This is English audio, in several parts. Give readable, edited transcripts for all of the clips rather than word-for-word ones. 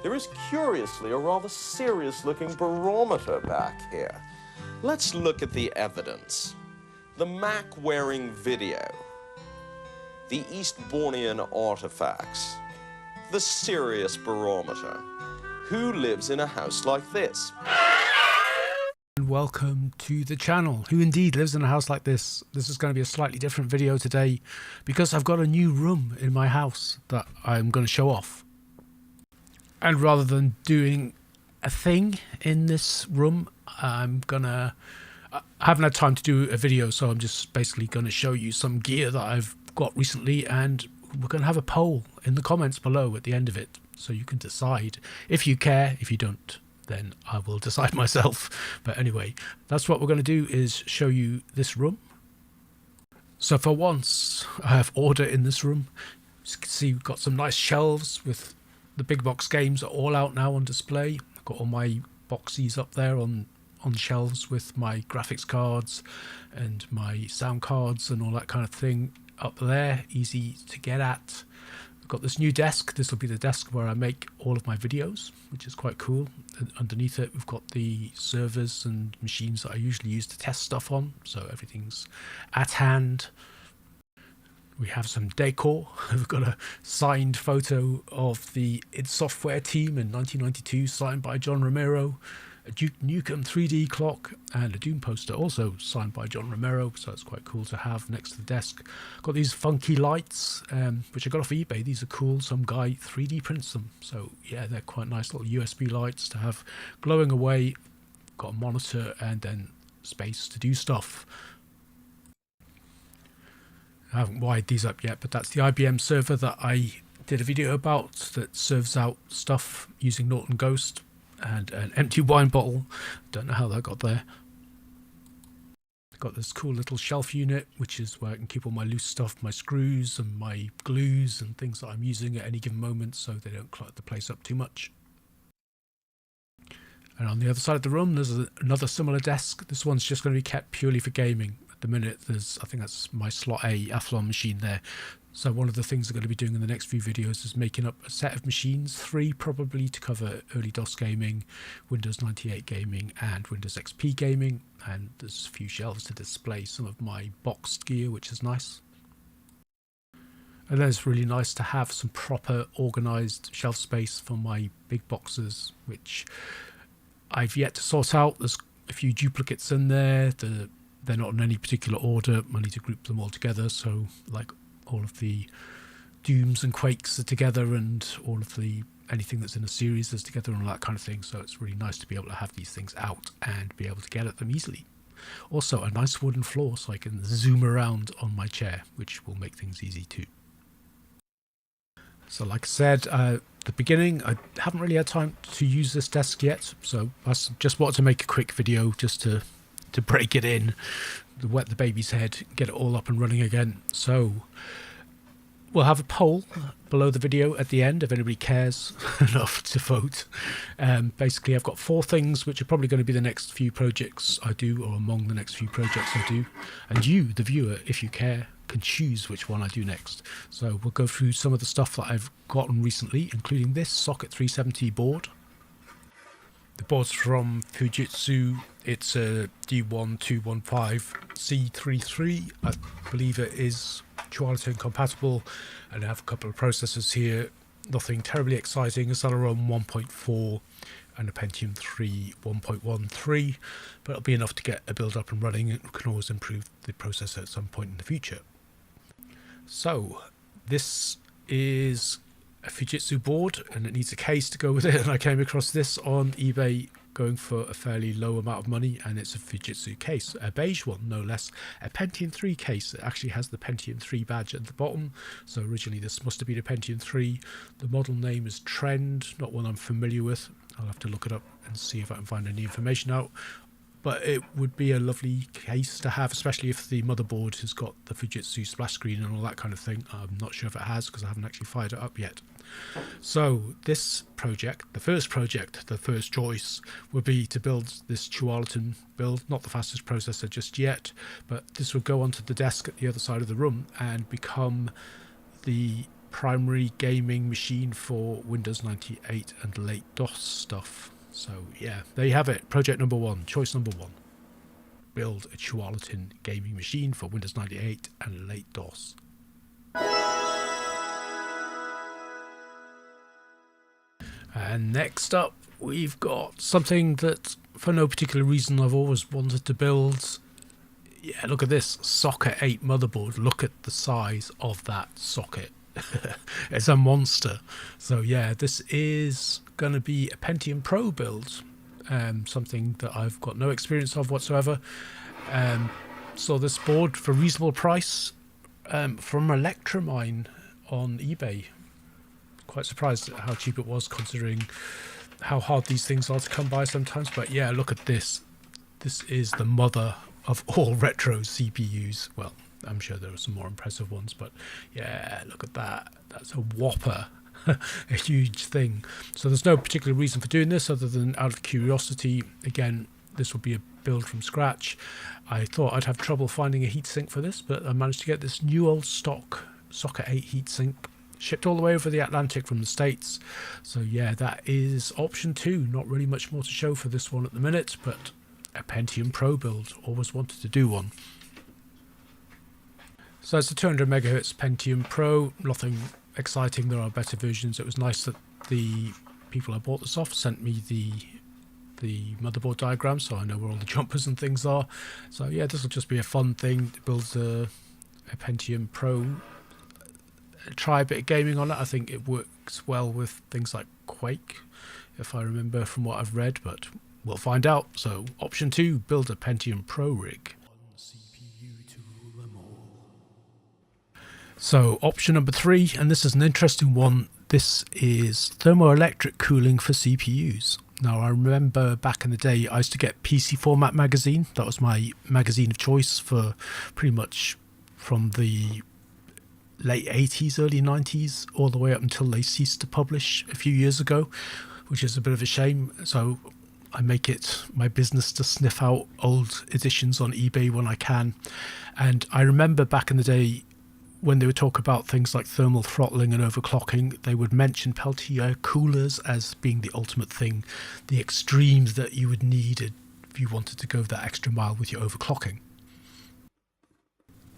There is curiously a rather serious-looking barometer back here. Let's look at the evidence. The Mac wearing video, the Eastbournian artifacts, the Sirius barometer. Who lives in a house like this? And welcome to the channel. Who indeed lives in a house like this? This is going to be a slightly different video today because I've got a new room in my house that I'm going to show off. And rather than doing a thing in this room, I haven't had time to do a video, so I'm just basically going to show you some gear that I've got recently, and we're going to have a poll in the comments below at the end of it, so you can decide if you care. If you don't, then I will decide myself. But anyway, that's what we're going to do, is show you this room. So for once, I have order in this room. As you can see, we've got some nice shelves with the big box games are all out now on display. I've got all my boxies up there on shelves with my graphics cards and my sound cards and all that kind of thing up there, easy to get at. I've got this new desk. This will be the desk where I make all of my videos, which is quite cool. And underneath it, we've got the servers and machines that I usually use to test stuff on, so everything's at hand. We have some decor. We've got a signed photo of the id Software team in 1992, signed by John Romero, a Duke Nukem 3D clock, and a Doom poster also signed by John Romero, so it's quite cool to have next to the desk. Got these funky lights, which I got off eBay. These are cool. Some guy 3D prints them, so yeah, they're quite nice little USB lights to have glowing away. Got a monitor and then space to do stuff. I haven't wired these up yet, but that's the IBM server that I did a video about that serves out stuff using Norton Ghost, and an empty wine bottle. Don't know how that got there. Got this cool little shelf unit, which is where I can keep all my loose stuff, my screws and my glues and things that I'm using at any given moment, so they don't clutter the place up too much. And on the other side of the room, there's another similar desk. This one's just going to be kept purely for gaming. At the minute, I think that's my slot A Athlon machine there. So one of the things I'm going to be doing in the next few videos is making up a set of machines, 3 probably, to cover early DOS gaming, Windows 98 gaming and Windows XP gaming. And there's a few shelves to display some of my boxed gear, which is nice. And then it's really nice to have some proper organised shelf space for my big boxes, which I've yet to sort out. There's a few duplicates in there. They're not in any particular order. I need to group them all together. So like all of the Dooms and Quakes are together, and all of the anything that's in a series is together and all that kind of thing. So it's really nice to be able to have these things out and be able to get at them easily. Also a nice wooden floor so I can zoom around on my chair, which will make things easy too. So like I said at the beginning, I haven't really had time to use this desk yet, so I just wanted to make a quick video just to break it in, wet the baby's head, get it all up and running again. So we'll have a poll below the video at the end if anybody cares enough to vote. Basically, I've got 4 things which are probably going to be the next few projects I do, or among the next few projects I do. And you, the viewer, if you care, can choose which one I do next. So we'll go through some of the stuff that I've gotten recently, including this Socket 370 board. The board's from Fujitsu. It's a D1215C33. I believe it is Chualatin compatible, and I have a couple of processors here. Nothing terribly exciting. A Celeron 1.4 and a Pentium 3 1.13, but it'll be enough to get a build up and running. It can always improve the processor at some point in the future. So this is a Fujitsu board, and it needs a case to go with it, and I came across this on eBay going for a fairly low amount of money, and it's a Fujitsu case, a beige one no less, a Pentium 3 case. It actually has the Pentium 3 badge at the bottom, so originally this must have been a Pentium 3. The model name is Trend, not one I'm familiar with. I'll have to look it up and see if I can find any information out. But it would be a lovely case to have, especially if the motherboard has got the Fujitsu splash screen and all that kind of thing. I'm not sure if it has because I haven't actually fired it up yet. So this project, the first choice would be to build this Chualatin build. Not the fastest processor just yet, but this will go onto the desk at the other side of the room and become the primary gaming machine for Windows 98 and late DOS stuff. So yeah, there you have it. Project number 1, choice number 1. Build a Tualatin gaming machine for Windows 98 and late DOS. And next up, we've got something that, for no particular reason, I've always wanted to build. Yeah, look at this socket 8 motherboard. Look at the size of that socket. It's a monster. So yeah, this is going to be a Pentium Pro build. Something that I've got no experience of whatsoever. Saw this board for a reasonable price from Electromine on eBay. Quite surprised at how cheap it was, considering how hard these things are to come by sometimes. But yeah, look at this. This is the mother of all retro CPUs. Well, I'm sure there are some more impressive ones, but yeah, look at that. That's a whopper. A huge thing. So there's no particular reason for doing this other than out of curiosity. Again, this will be a build from scratch. I thought I'd have trouble finding a heatsink for this, but I managed to get this new old stock socket 8 heatsink shipped all the way over the Atlantic from the States. So yeah, that is option 2. Not really much more to show for this one at the minute, but a Pentium Pro build. Always wanted to do one. So it's a 200 megahertz Pentium Pro. Nothing exciting. There are better versions. It was nice that the people I bought this off sent me the motherboard diagram, so I know where all the jumpers and things are. So yeah, this will just be a fun thing to build a Pentium Pro. Try a bit of gaming on it. I think it works well with things like Quake, if I remember from what I've read, but we'll find out. So option 2, build a Pentium Pro rig. So option number 3, and this is an interesting one. This is thermoelectric cooling for CPUs. Now, I remember back in the day, I used to get PC Format magazine. That was my magazine of choice for pretty much from the late 80s, early 90s, all the way up until they ceased to publish a few years ago, which is a bit of a shame. So I make it my business to sniff out old editions on eBay when I can. And I remember back in the day, when they would talk about things like thermal throttling and overclocking, they would mention Peltier coolers as being the ultimate thing, the extremes that you would need if you wanted to go that extra mile with your overclocking.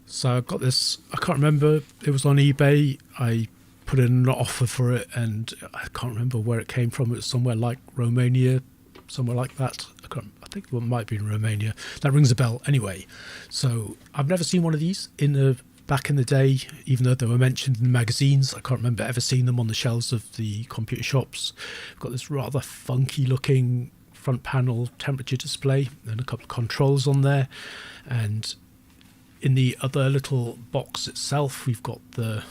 So I got this, I can't remember, it was on eBay. I put in an offer for it, and I can't remember where it came from. It was somewhere like Romania, somewhere like that. I think it might be in Romania. That rings a bell anyway. So I've never seen one of these back in the day, even though they were mentioned in the magazines. I can't remember ever seeing them on the shelves of the computer shops. We've got this rather funky looking front panel temperature display and a couple of controls on there. And in the other little box itself, we've got the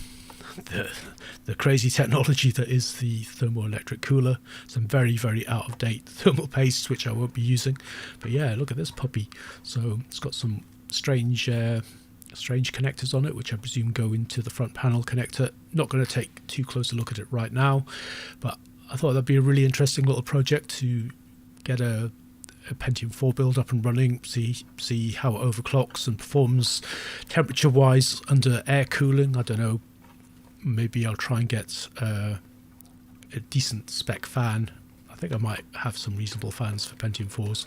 crazy technology that is the thermoelectric cooler. Some very, very out of date thermal paste, which I won't be using. But yeah, look at this puppy. So it's got some strange connectors on it, which I presume go into the front panel connector. Not going to take too close a look at it right now, but I thought that'd be a really interesting little project to get a Pentium 4 build up and running, see how it overclocks and performs temperature wise under air cooling. I don't know, maybe I'll try and get a decent spec fan. I think I might have some reasonable fans for Pentium 4s.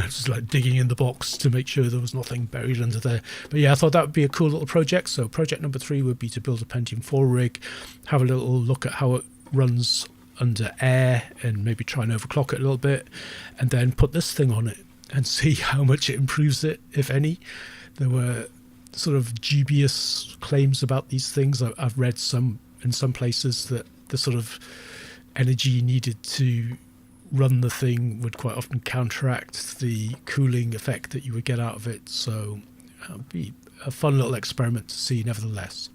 Just like digging in the box to make sure there was nothing buried under there. But yeah, I thought that would be a cool little project. So project number 3 would be to build a Pentium 4 rig, have a little look at how it runs under air and maybe try and overclock it a little bit, and then put this thing on it and see how much it improves it, if any. There were sort of dubious claims about these things. I've read in some places that the sort of energy needed to run the thing would quite often counteract the cooling effect that you would get out of it. So it would be a fun little experiment to see nevertheless.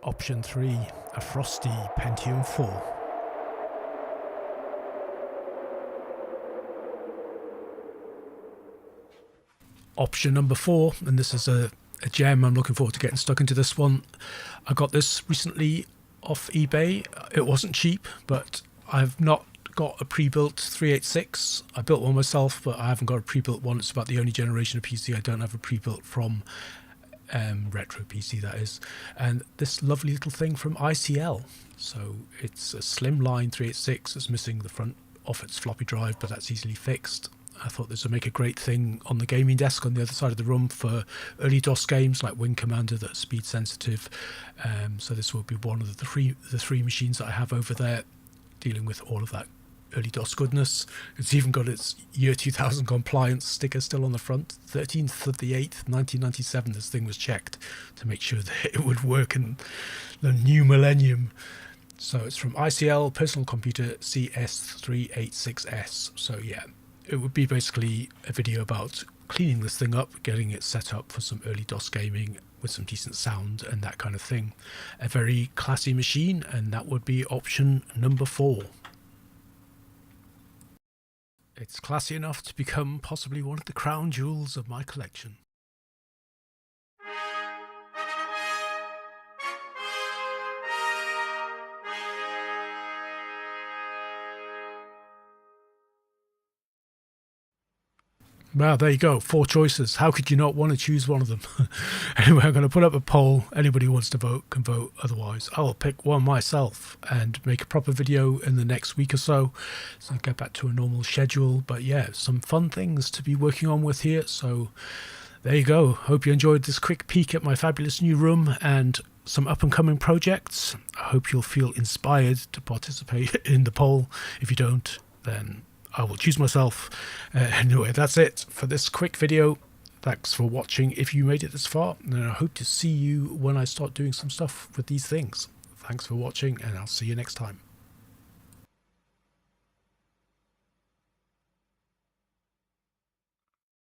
Option 3, a frosty Pentium 4. Option number 4, and this is a gem. I'm looking forward to getting stuck into this one. I got this recently off eBay. It wasn't cheap, but I've not got a pre-built 386. I built one myself, but I haven't got a pre-built one. It's about the only generation of PC I don't have a pre-built from. retro PC that is, and this lovely little thing from ICL. So it's a slimline 386. It's missing the front off its floppy drive, but that's easily fixed. I thought this would make a great thing on the gaming desk on the other side of the room for early DOS games like Wing Commander that's speed sensitive. So this will be one of the three machines that I have over there dealing with all of that early DOS goodness. It's even got its year 2000 compliance sticker still on the front. 13th of the 8th, 1997, this thing was checked to make sure that it would work in the new millennium. So it's from ICL Personal Computer CS386S. So yeah, it would be basically a video about cleaning this thing up, getting it set up for some early DOS gaming with some decent sound and that kind of thing. A very classy machine, and that would be option number 4. It's classy enough to become possibly one of the crown jewels of my collection. Wow, there you go. 4 choices. How could you not want to choose one of them? Anyway, I'm going to put up a poll. Anybody who wants to vote can vote. Otherwise, I will pick one myself and make a proper video in the next week or so. So I'll get back to a normal schedule. But yeah, some fun things to be working on with here. So there you go. Hope you enjoyed this quick peek at my fabulous new room and some up-and-coming projects. I hope you'll feel inspired to participate in the poll. If you don't, then I will choose myself. Anyway, that's it for this quick video. Thanks for watching if you made it this far, and I hope to see you when I start doing some stuff with these things. Thanks for watching, and I'll see you next time.